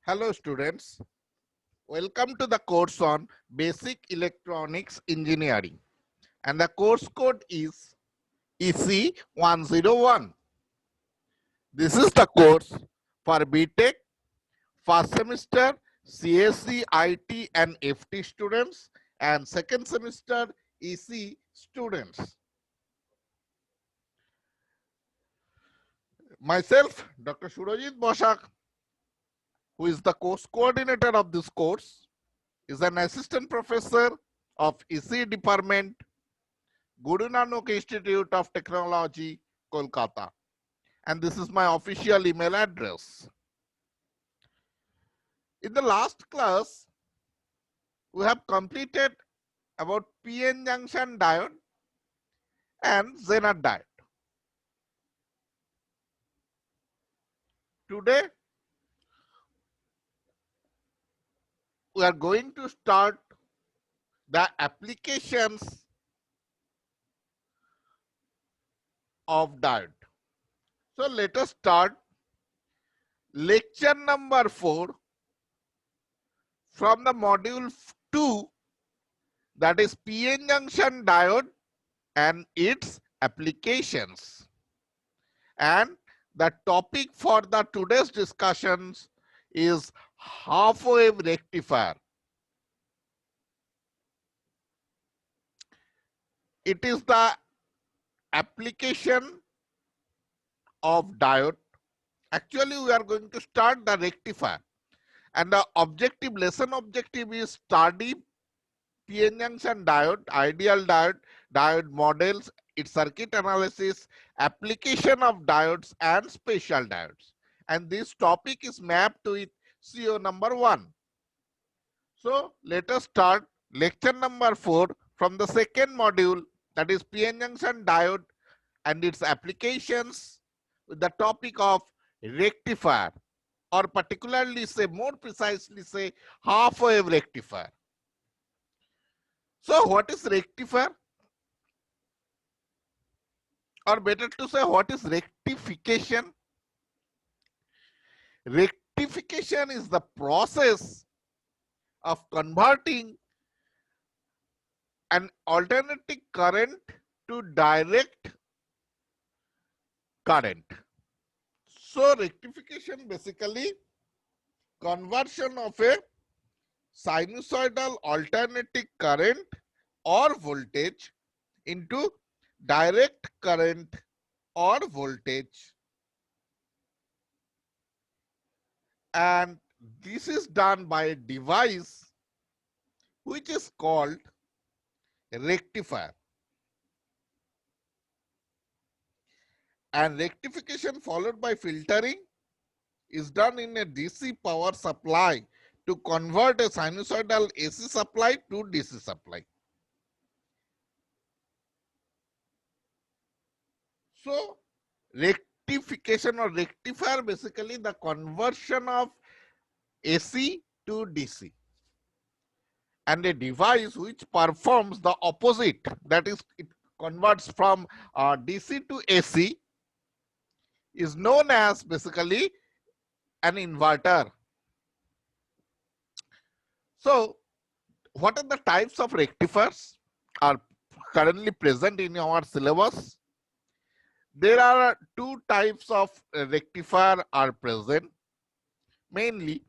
Hello students, welcome to the course on Basic Electronics Engineering and the course code is EC101. This is the course for BTech first semester CSE, IT and FT students and second semester EC students. Myself, Dr. Surajit Boshak, who is the course coordinator of this course, is an assistant professor of EC department, Guru Nanak Institute of Technology, Kolkata. And this is my official email address. In the last class, we have completed about PN junction diode and Zener diode. Today, we are going to start the applications of diode. So let us start lecture number 4 from the module 2, that is PN junction diode and its applications. And the topic for the today's discussions is half wave rectifier. It is the application of diode. Actually, we are going to start the rectifier, and the objective, lesson objective is study PN junction diode, ideal diode, diode models, its circuit analysis, application of diodes and special diodes. And this topic is mapped with CO number 1. So let us start lecture number 4 from the second module, that is PN junction diode and its applications, with the topic of rectifier, or particularly say, more precisely say, half wave rectifier. So what is rectifier? Or better to say, what is rectification? Rectification is the process of converting an alternating current to direct current. So rectification basically conversion of a sinusoidal alternating current or voltage into direct current or voltage, and this is done by a device which is called rectifier. And rectification followed by filtering is done in a DC power supply to convert a sinusoidal AC supply to DC supply. So rectification or rectifier basically the conversion of AC to DC, and a device which performs the opposite, that is it converts from DC to AC, is known as basically an inverter. So what are the types of rectifiers are currently present in our syllabus? There are two types of rectifier are present. Mainly,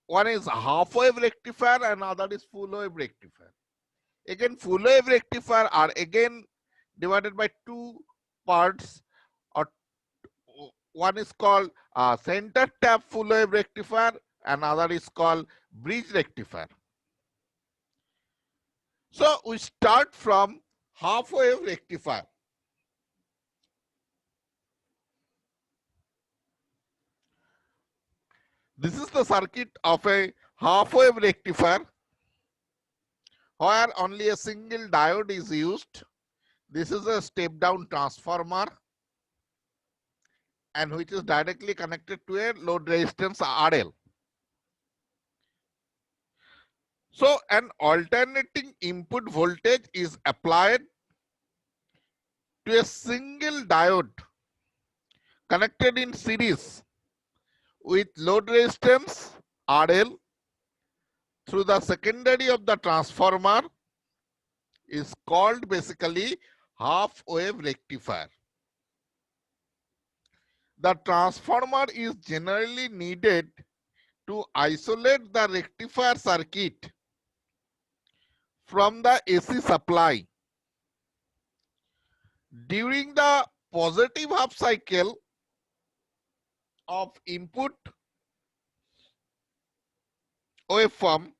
one is half wave rectifier and other is full wave rectifier. Again, full wave rectifier are again divided by two parts, or one is called center tap full wave rectifier and other is called bridge rectifier. So we start from half wave rectifier. This is the circuit of a half wave rectifier where only a single diode is used. This is a step down transformer and which is directly connected to a load resistance RL. So an alternating input voltage is applied to a single diode connected in series with load resistance RL through the secondary of the transformer is called basically half wave rectifier. The transformer is generally needed to isolate the rectifier circuit from the AC supply. During the positive half cycle of input waveform,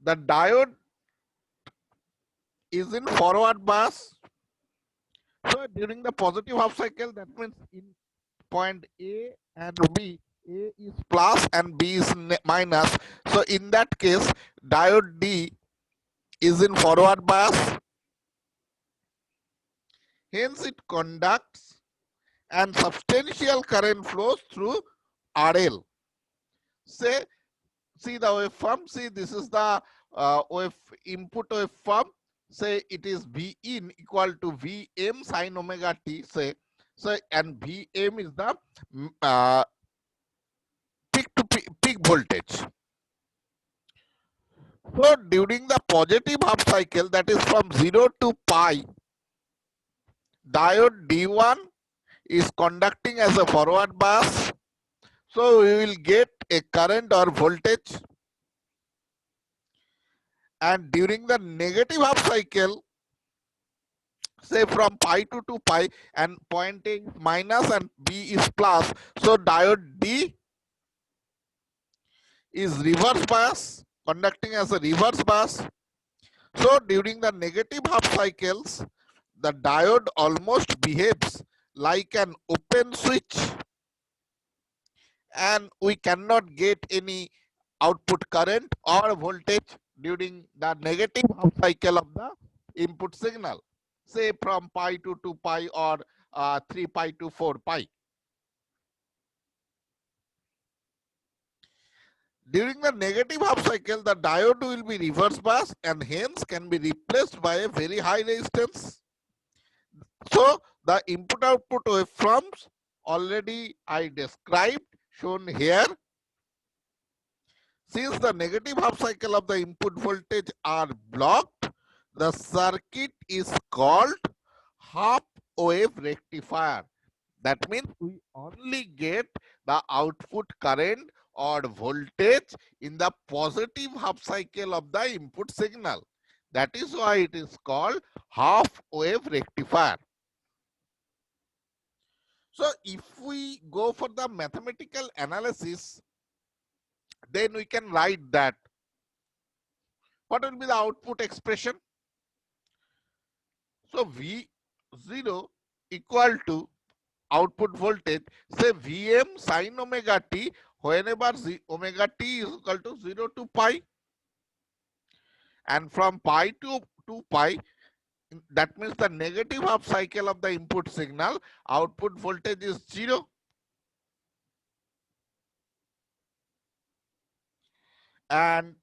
the diode is in forward bias. So during the positive half cycle, that means in point A and B, A is plus and B is minus. So in that case, diode D is in forward bias. Hence it conducts and substantial current flows through RL. See the waveform. See, this is the input waveform. Say it is V in equal to Vm sin omega t. Say so, and Vm is the peak to peak voltage. So during the positive half cycle, that is from 0 to pi, diode D1 is conducting as a forward bias. So we will get a current or voltage. And during the negative half cycle, say from pi to 2 pi, and point A is minus and B is plus. So diode D is reverse bias, conducting as a reverse bias. So during the negative half cycles, the diode almost behaves like an open switch and we cannot get any output current or voltage during the negative half cycle of the input signal, say from pi to 2 pi or 3 pi to 4 pi. During the negative half cycle, the diode will be reverse bias and hence can be replaced by a very high resistance. So the input output waveforms already I described, shown here. Since the negative half cycle of the input voltage are blocked, the circuit is called half wave rectifier. That means we only get the output current or voltage in the positive half cycle of the input signal. That is why it is called half wave rectifier. So if we go for the mathematical analysis, then we can write that. What will be the output expression? So V0 equal to output voltage, say Vm sin omega t, whenever omega t is equal to 0 to pi. And from pi to 2 pi, that means the negative half cycle of the input signal, output voltage is 0. And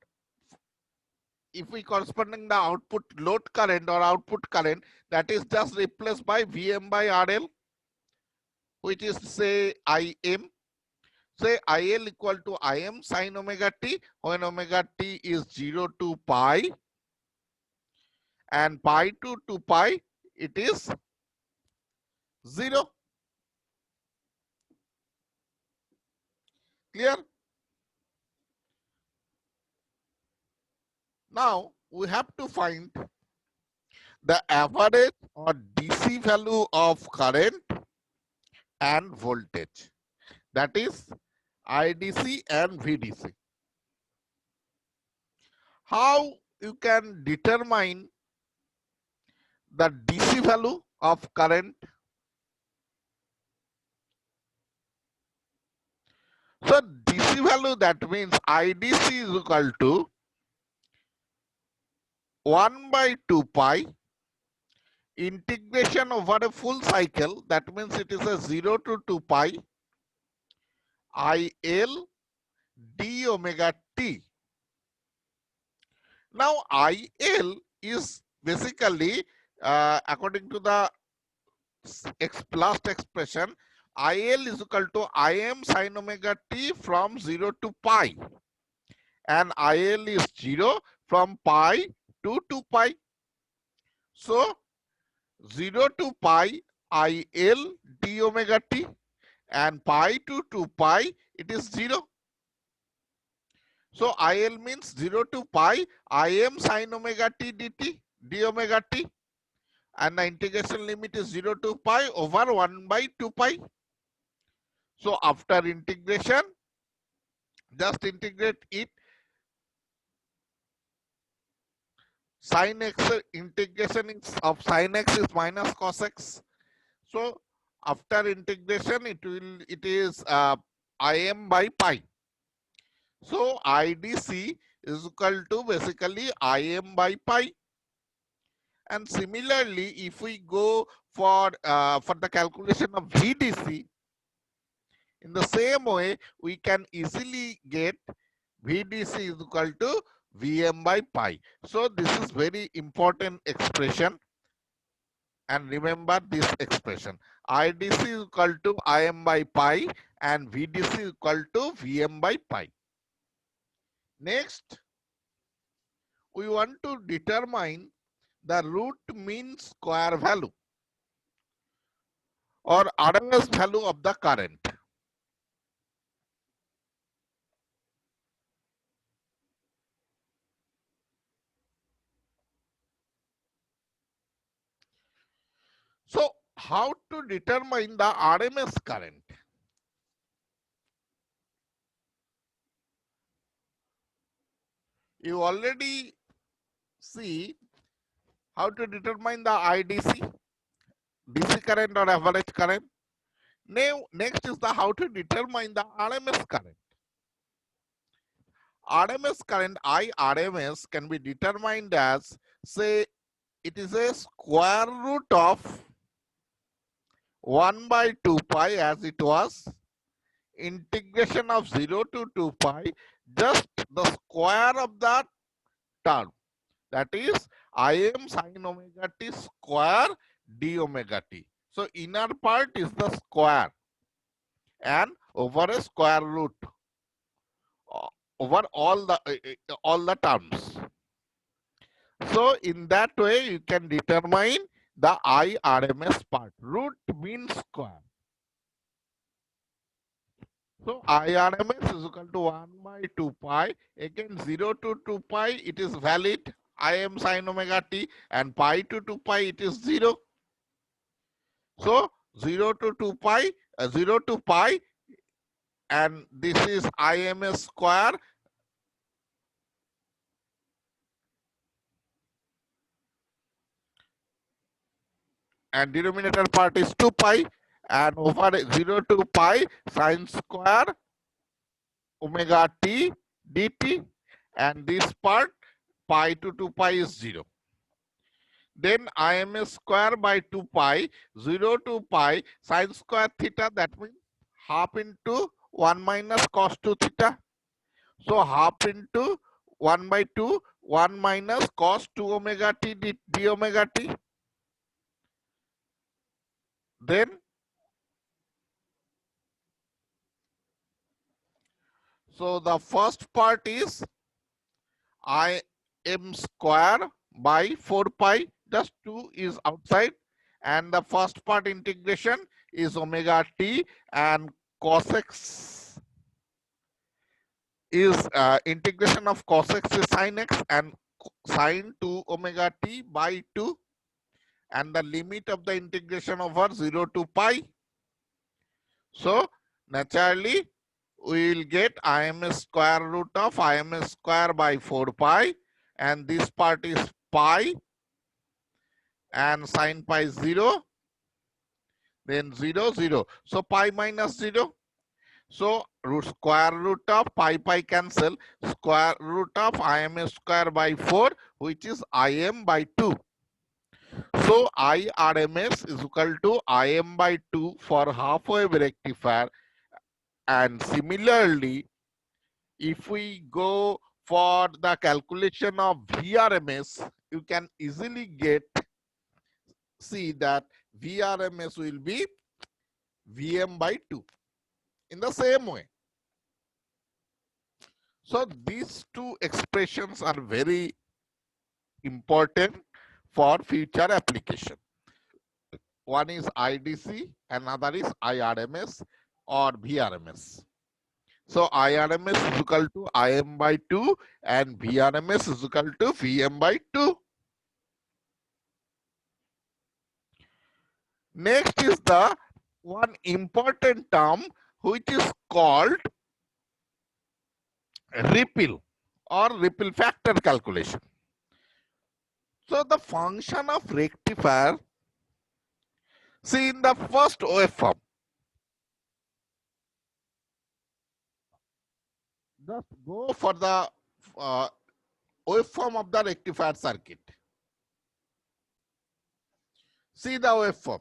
if we corresponding the output load current or output current, that is just replaced by Vm by RL, which is say Im. Say IL equal to Im sin omega t when omega t is 0 to pi, and pi to 2 pi it is 0. Clear? Now we have to find the average or DC value of current and voltage, that is IDC and VDC. How you can determine the DC value of current? So DC value, that means IDC is equal to 1 by 2 pi integration over a full cycle, that means it is a 0 to 2 pi IL d omega t. Now IL is basically according to the last expression, IL is equal to Im sin omega t from 0 to pi, and IL is 0 from pi to 2 pi. So 0 to pi IL d omega t, and pi to 2 pi it is 0. So IL means 0 to pi Im sin omega t dt d omega t, and the integration limit is 0 to pi over 1 by 2 pi. So after integration, just integrate it. Sin x, integration of sin x is minus cos x. So after integration, it is Im by pi. So IDC is equal to basically Im by pi. And similarly, if we go for the calculation of VDC, in the same way, we can easily get VDC is equal to Vm by pi. So this is very important expression, and remember this expression. IDC is equal to Im by pi and VDC is equal to Vm by pi. Next, we want to determine the root mean square value or RMS value of the current. So how to determine the RMS current? You already see how to determine the IDC, DC current or average current. Now, next is the how to determine the RMS current. RMS current, IRMS, can be determined as, say, it is a square root of 1 by 2 pi as it was, integration of 0 to 2 pi, just the square of that term. That is Im sin omega t square d omega t. So inner part is the square and over a square root over all the terms. So in that way you can determine the IRMS part. Root means square. So IRMS is equal to 1 by 2 pi. Again 0 to 2 pi it is valid. Im sin omega t, and pi to 2 pi it is 0. So 0 to 2 pi, 0 to pi, and this is IMS square, and denominator part is 2 pi, and over 0 to pi sine square omega t dt, and this part pi to 2 pi is 0. Then IMS square by 2 pi, 0 to pi sine square theta, that means half into 1 minus cos 2 theta. So half into 1 by 2, 1 minus cos 2 omega t d omega t. Then, so the first part is Im square by 4 pi, just 2 is outside, and the first part integration is omega t, and cos x is integration of cos x is sin x, and sine 2 omega t by 2, and the limit of the integration over 0 to pi. So naturally we will get Im square root of Im square by 4 pi, and this part is pi, and sine pi 0, then 0 0. So pi minus 0. So square root of pi cancel, square root of Im square by 4, which is Im by 2. So IRMS is equal to Im by 2 for half wave rectifier. And similarly, if we go for the calculation of VRMS, you can easily see that VRMS will be Vm by 2 in the same way. So these two expressions are very important for future application. One is IDC, another is IRMS or VRMS. So IRMS is equal to Im by 2 and VRMS is equal to Vm by 2. Next is the one important term which is called ripple or ripple factor calculation. So the function of rectifier, see in the first waveform, just go for the waveform of the rectifier circuit. See the waveform.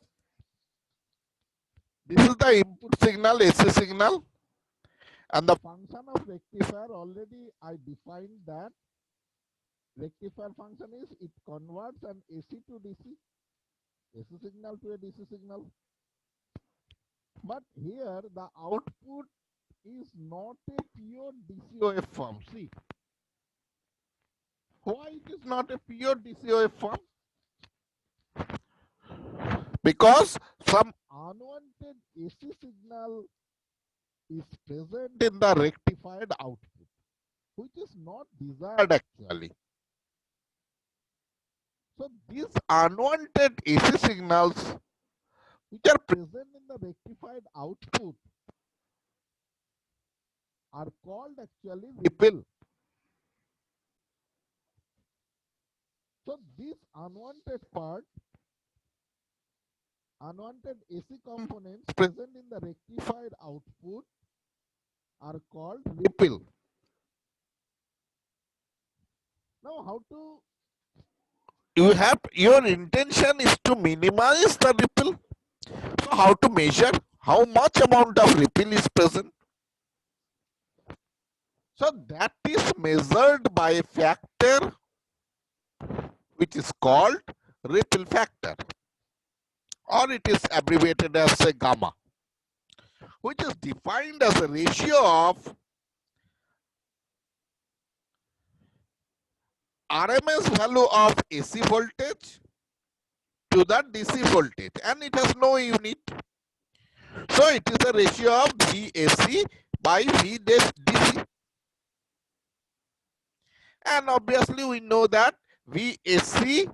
This is the input signal, AC signal, and the function of rectifier already I defined that rectifier function is it converts an AC to DC, AC signal to a DC signal. But here the output is not a pure DC waveform. See, why it is not a pure DC waveform? Because some unwanted AC signal is present in the rectified output, which is not desired actually. So these unwanted AC signals which are present in the rectified output are called actually ripple. So this unwanted part, unwanted AC components present in the rectified output are called ripple. Now how to, you have, your intention is to minimize the ripple. So how to measure how much amount of ripple is present? So that is measured by a factor which is called ripple factor, or it is abbreviated as a gamma, which is defined as a ratio of RMS value of AC voltage to the DC voltage, and it has no unit. So it is a ratio of VAC by VDC. And obviously we know that VAC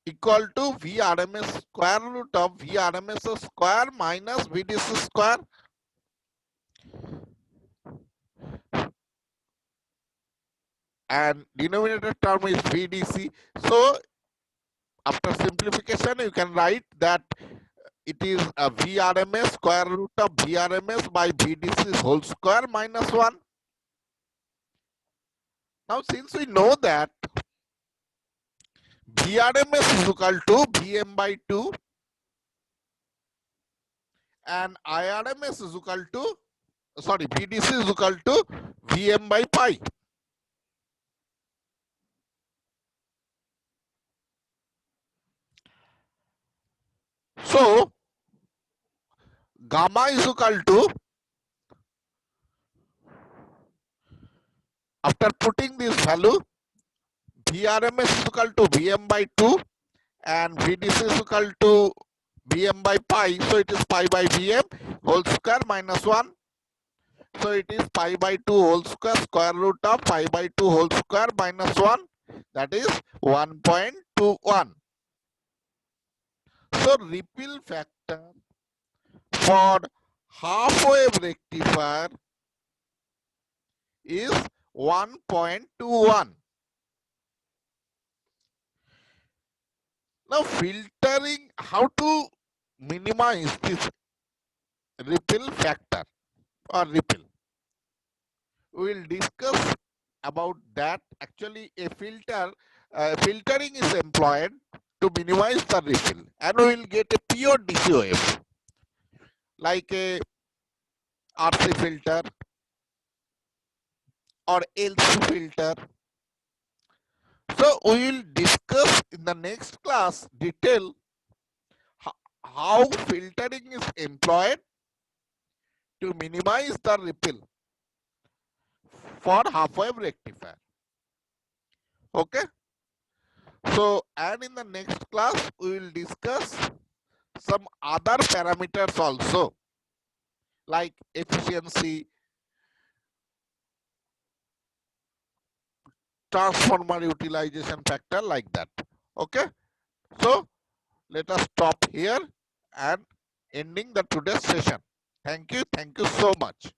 equal to VRMS square root of VRMS square minus VDC square. And denominator term is VDC. So after simplification, you can write that it is a VRMS square root of VRMS by VDC whole square minus 1. Now, since we know that VRMS is equal to Vm by 2 and IRMS is equal to, sorry, VDC is equal to Vm by pi. So, gamma is equal to, after putting this value, VRMS is equal to Vm by 2 and VDC is equal to Vm by pi. So it is pi by Vm whole square minus 1. So it is pi by 2 whole square, square root of pi by 2 whole square minus 1. That is 1.21. So ripple factor for half wave rectifier is 1.21. Now filtering, how to minimize this ripple factor or ripple. We will discuss about that. Actually a filtering is employed to minimize the ripple, and we will get a pure DC wave like a RC filter or LC filter. So we will discuss in the next class detail how filtering is employed to minimize the ripple for half-wave rectifier. Okay. So, and in the next class, we will discuss some other parameters also, like efficiency, transformer utilization factor, like that. Okay. So, let us stop here and ending the today's session. Thank you. Thank you so much.